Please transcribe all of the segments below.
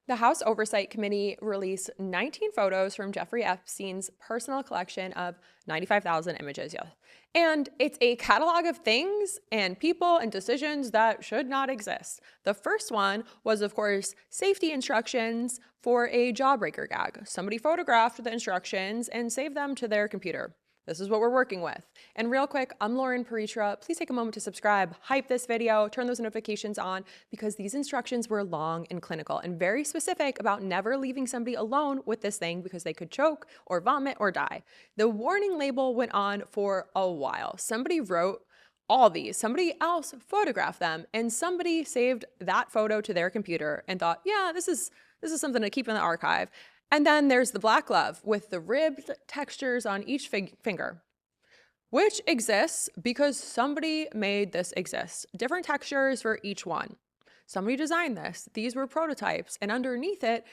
The House Oversight Committee released 19 photos from Jeffrey Epstein's personal collection of 95,000 images. Yeah. And it's a catalog of things and people and decisions that should not exist. The first one was, of course, safety instructions for a jawbreaker gag. Somebody photographed the instructions and saved them to their computer. This is what we're working with. And real quick, I'm Lauren Paritra. Please take a moment to subscribe, hype this video, turn those notifications on, because these instructions were long and clinical and very specific about never leaving somebody alone with this thing because they could choke or vomit or die. The warning label went on for a while. Somebody wrote all these, somebody else photographed them, and somebody saved that photo to their computer and thought, yeah, this is something to keep in the archive. And then there's the black glove with the ribbed textures on each finger, which exists because somebody made this exist. Different textures for each one. Somebody designed this. These were prototypes. And underneath it,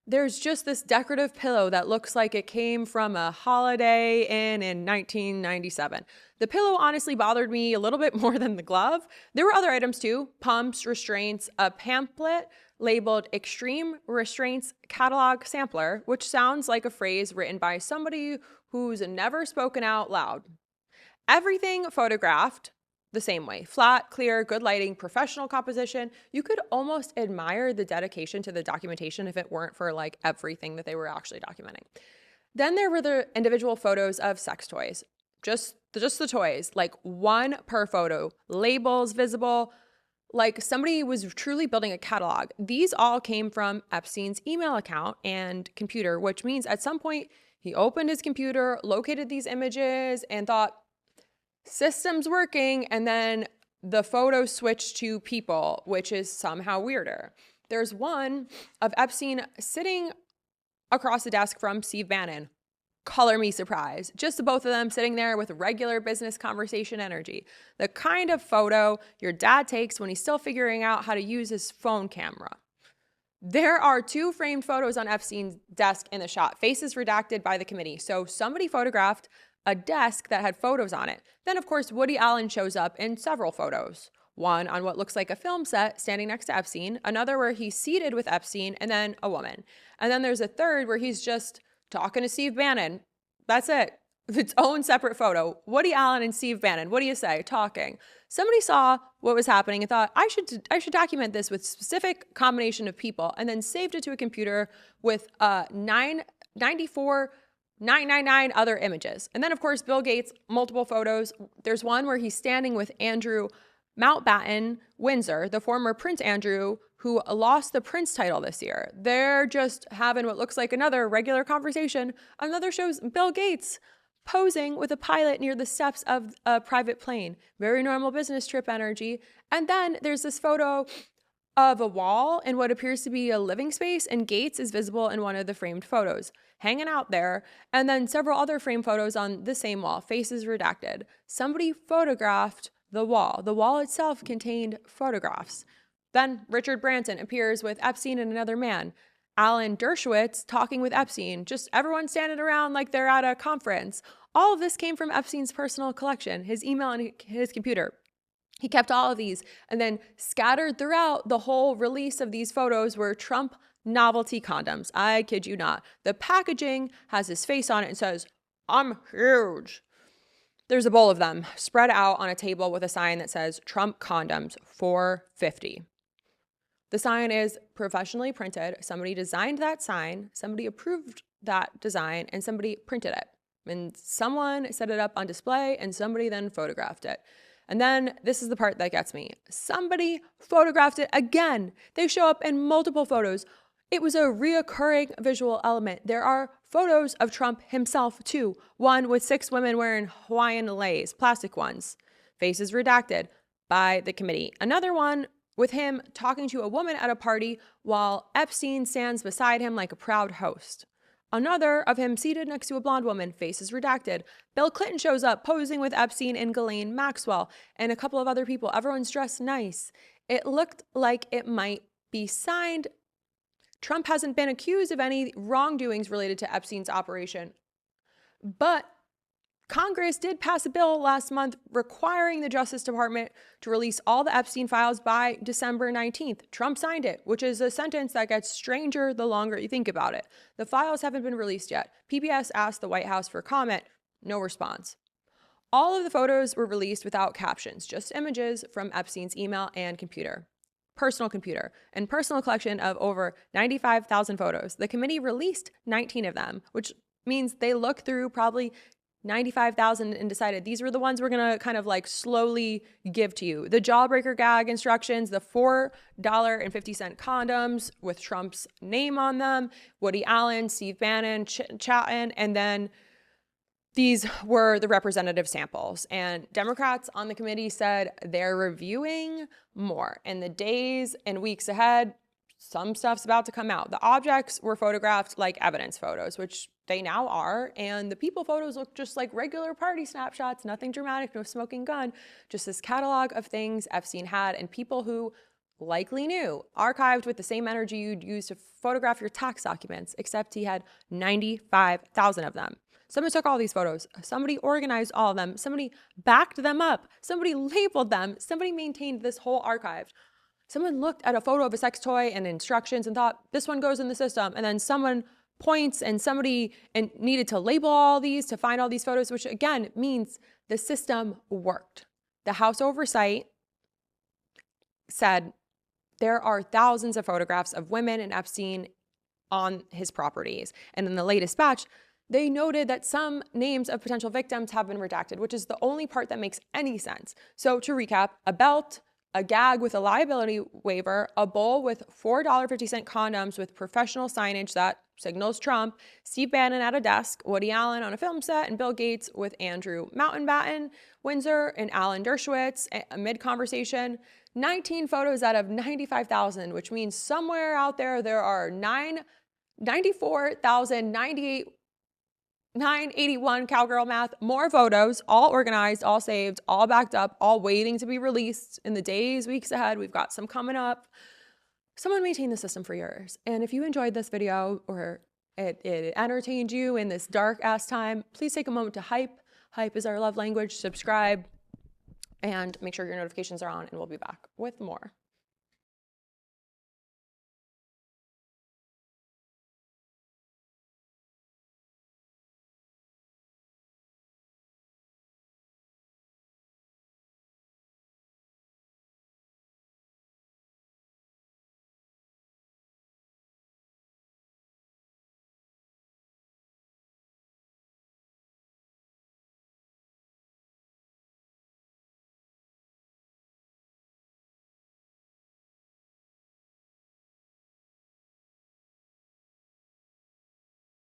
there's just this decorative pillow that looks like it came from a Holiday Inn in 1997. The pillow honestly bothered me a little bit more than the glove. There were other items too: pumps, restraints, a pamphlet labeled Extreme Restraints Catalog Sampler, which sounds like a phrase written by somebody who's never spoken out loud. Everything photographed the same way: flat, clear, good lighting, professional composition. You could almost admire the dedication to the documentation if it weren't for like everything that they were actually documenting. Then there were the individual photos of sex toys. Just the toys, like one per photo, labels visible, like somebody was truly building a catalog. These all came from Epstein's email account and computer, which means at some point he opened his computer, located these images, and thought, system's working, and then the photo switched to people, which is somehow weirder. There's one of Epstein sitting across the desk from Steve Bannon. Color me surprised. Just the both of them sitting there with regular business conversation energy. The kind of photo your dad takes when he's still figuring out how to use his phone camera. There are 2 framed photos on Epstein's desk in the shot, faces redacted by the committee. So somebody photographed a desk that had photos on it. Then, of course, Woody Allen shows up in several photos. One on what looks like a film set standing next to Epstein, another where he's seated with Epstein, and then a woman. And then there's a third where he's just talking to Steve Bannon. That's it. Its own separate photo. Woody Allen and Steve Bannon. What do you say? Talking. Somebody saw what was happening and thought, I should document this with specific combination of people, and then saved it to a computer with 999 other images. And then, of course, Bill Gates, multiple photos. There's one where he's standing with Andrew Mountbatten Windsor, the former Prince Andrew, who lost the Prince title this year. They're just having what looks like another regular conversation. Another shows Bill Gates posing with a pilot near the steps of a private plane. Very normal business trip energy. And then there's this photo of a wall in what appears to be a living space, and Gates is visible in one of the framed photos, hanging out there, and then several other framed photos on the same wall, faces redacted. Somebody photographed the wall. The wall itself contained photographs. Then Richard Branson appears with Epstein and another man. Alan Dershowitz talking with Epstein. Just everyone standing around like they're at a conference. All of this came from Epstein's personal collection, his email and his computer. He kept all of these, and then scattered throughout the whole release of these photos were Trump novelty condoms. I kid you not. The packaging has his face on it and says, "I'm huge." There's a bowl of them spread out on a table with a sign that says Trump condoms $4.50. The sign is professionally printed. Somebody designed that sign, somebody approved that design, and somebody printed it. And someone set it up on display, and somebody then photographed it. And then this is the part that gets me. Somebody photographed it again. They show up in multiple photos. It was a reoccurring visual element. There are photos of Trump himself too. One with 6 women wearing Hawaiian leis, plastic ones. Faces redacted by the committee. Another one with him talking to a woman at a party while Epstein stands beside him like a proud host. Another of him seated next to a blonde woman, faces redacted. Bill Clinton shows up posing with Epstein and Ghislaine Maxwell and a couple of other people. Everyone's dressed nice. It looked like it might be signed. Trump hasn't been accused of any wrongdoings related to Epstein's operation, but Congress did pass a bill last month requiring the Justice Department to release all the Epstein files by December 19th. Trump signed it, which is a sentence that gets stranger the longer you think about it. The files haven't been released yet. PBS asked the White House for comment. No response. All of the photos were released without captions, just images from Epstein's email and personal computer, and personal collection of over 95,000 photos. The committee released 19 of them, which means they looked through probably 95,000 and decided these were the ones we're going to kind of like slowly give to you. The jawbreaker gag instructions, the $4.50 condoms with Trump's name on them, Woody Allen, Steve Bannon, chatting, and then these were the representative samples. And Democrats on the committee said they're reviewing more. In the days and weeks ahead, some stuff's about to come out. The objects were photographed like evidence photos, which they now are. And the people photos look just like regular party snapshots, nothing dramatic, no smoking gun, just this catalog of things Epstein had and people who likely knew, archived with the same energy you'd use to photograph your tax documents, except he had 95,000 of them. Someone took all these photos. Somebody organized all of them. Somebody backed them up. Somebody labeled them. Somebody maintained this whole archive. Someone looked at a photo of a sex toy and instructions and thought, this one goes in the system. And then someone points and somebody needed to label all these to find all these photos, which again means the system worked. The House Oversight said there are thousands of photographs of women and Epstein on his properties. And in the latest batch, they noted that some names of potential victims have been redacted, which is the only part that makes any sense. So to recap, a belt, a gag with a liability waiver, a bowl with $4.50 condoms with professional signage that signals Trump, Steve Bannon at a desk, Woody Allen on a film set, and Bill Gates with Andrew Mountbatten Windsor and Alan Dershowitz mid-conversation. 19 photos out of 95,000, which means somewhere out there are 981 cowgirl math, more photos, all organized, all saved, all backed up, all waiting to be released in the days, weeks ahead. We've got some coming up. Someone maintain the system for yours. And if you enjoyed this video or it entertained you in this dark ass time, please take a moment to hype. Hype is our love language. Subscribe and make sure your notifications are on, and we'll be back with more.